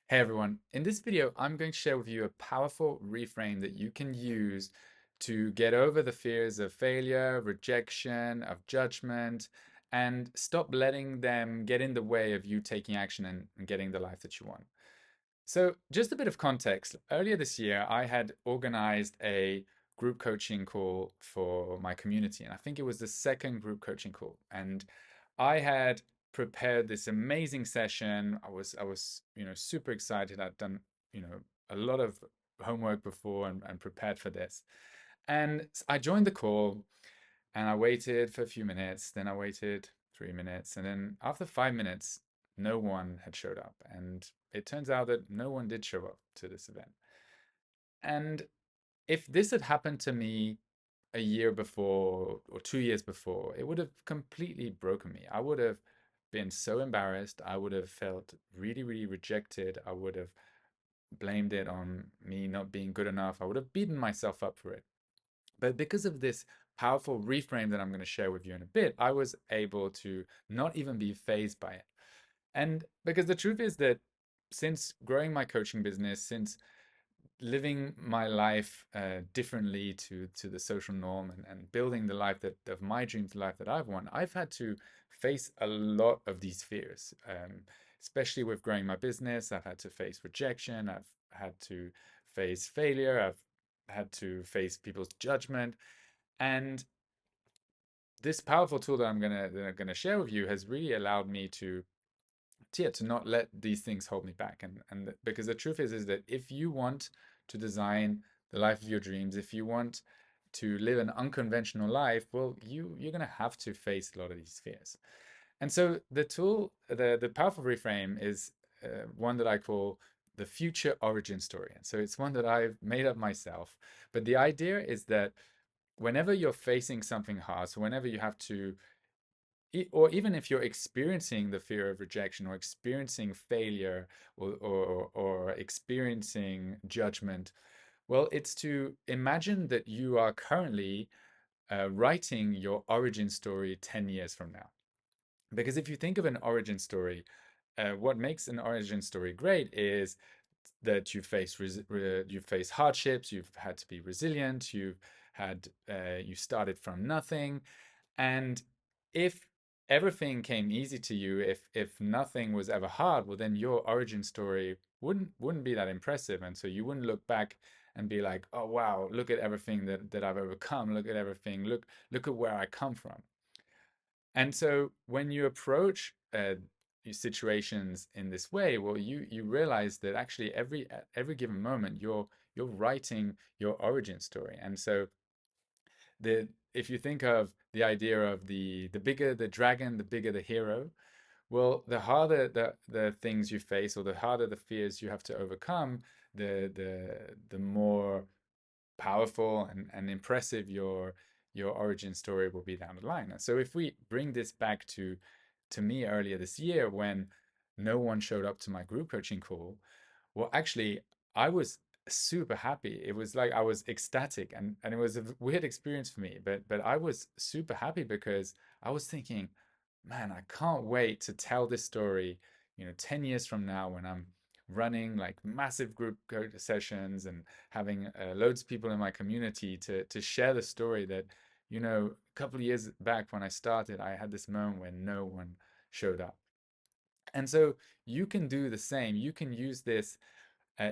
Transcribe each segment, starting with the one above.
Hey everyone, in this video, I'm going to share with you a powerful reframe that you can use to get over the fears of failure, rejection, of judgment, and stop letting them get in the way of you taking action and getting the life that you want. So, just a bit of context. Earlier this year, I had organized a group coaching call for my community, and I think it was the second group coaching call. And I had prepared this amazing session. I was super excited. I'd done, a lot of homework before and prepared for this. And I joined the call and I waited for a few minutes, then I waited 3 minutes, and then after 5 minutes, no one had showed up. And it turns out that no one did show up to this event. And if this had happened to me a year before or 2 years before, it would have completely broken me. I would have been so embarrassed. I would have felt really, really rejected. I would have blamed it on me not being good enough. I would have beaten myself up for it. But because of this powerful reframe that I'm going to share with you in a bit, I was able to not even be phased by it. And because the truth is that since growing my coaching business, since living my life differently to the social norm and building the life that of my dreams, the life that I've won, I've had to face a lot of these fears, especially with growing my business. I've had to face rejection. I've had to face failure. I've had to face people's judgment. And this powerful tool that I'm gonna share with you has really allowed me to not let these things hold me back. And because the truth is that if you want to design the life of your dreams, if you want to live an unconventional life, well, you're gonna have to face a lot of these fears. And so the tool, the powerful reframe is one that I call the future origin story. And so it's one that I've made up myself. But the idea is that whenever you're facing something hard, so whenever you have to, or even if you're experiencing the fear of rejection or experiencing failure or experiencing judgment, well, it's to imagine that you are currently writing your origin story 10 years from now. Because if you think of an origin story, what makes an origin story great is that you face hardships, you've had to be resilient, you started from nothing, and if everything came easy to you, if nothing was ever hard, well then your origin story wouldn't be that impressive, and so you wouldn't look back and be like, oh wow, look at everything that I've overcome, look at everything, look at where I come from. And so when you approach situations in this way, well, you realize that actually every given moment you're writing your origin story. And so the if you think of the idea of the bigger the dragon, the bigger the hero, well, the harder the things you face or the harder the fears you have to overcome, the more powerful and impressive your origin story will be down the line. And so if we bring this back to me earlier this year when no one showed up to my group coaching call, well, actually, I was super happy. It was like I was ecstatic, and it was a weird experience for me, but I was super happy because I was thinking, man, I can't wait to tell this story, 10 years from now when I'm running like massive group sessions and having loads of people in my community to share the story that, a couple of years back when I started, I had this moment where no one showed up. And so you can do the same. You can use this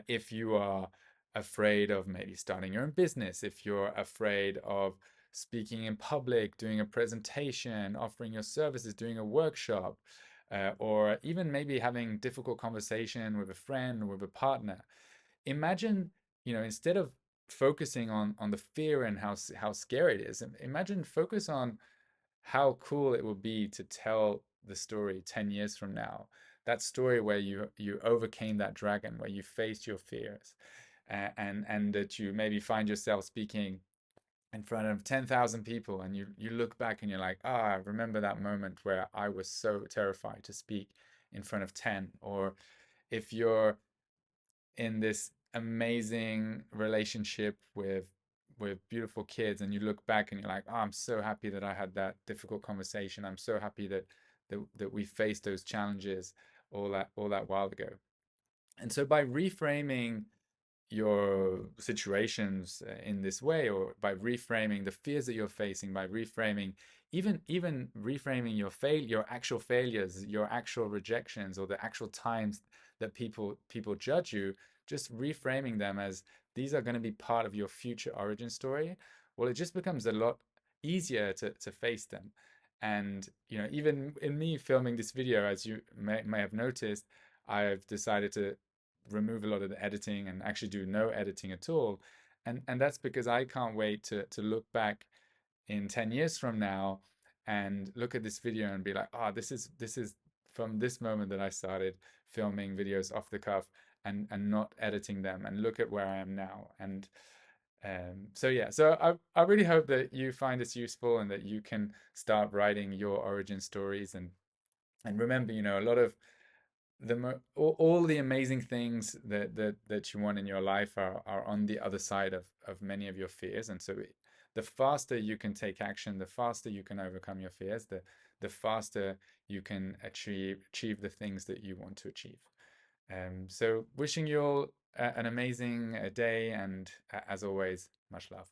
if you are afraid of maybe starting your own business, if you're afraid of speaking in public, doing a presentation, offering your services, doing a workshop, or even maybe having difficult conversation with a friend or with a partner. Imagine, instead of focusing on the fear and how scary it is, imagine focus on how cool it will be to tell the story 10 years from now. That story where you overcame that dragon, where you faced your fears, and that you maybe find yourself speaking in front of 10,000 people, and you look back and you're like, ah, I remember that moment where I was so terrified to speak in front of 10. Or if you're in this amazing relationship with beautiful kids and you look back and you're like, oh, I'm so happy that I had that difficult conversation. I'm so happy that we faced those challenges all that while ago. And so by reframing your situations in this way, or by reframing the fears that you're facing, by reframing even reframing your actual failures, your actual rejections, or the actual times that people judge you, just reframing them as these are going to be part of your future origin story. Well, it just becomes a lot easier to face them. And even in me filming this video, as you may have noticed, I've decided to remove a lot of the editing and actually do no editing at all. And that's because I can't wait to look back in 10 years from now and look at this video and be like, oh, this is from this moment that I started filming videos off the cuff and not editing them, and look at where I am now. And so yeah, so I really hope that you find this useful and that you can start writing your origin stories. And remember, a lot of all the amazing things that you want in your life are on the other side of many of your fears. And so the faster you can take action, the faster you can overcome your fears, the faster you can achieve the things that you want to achieve. So wishing you all an amazing day, and as always, much love.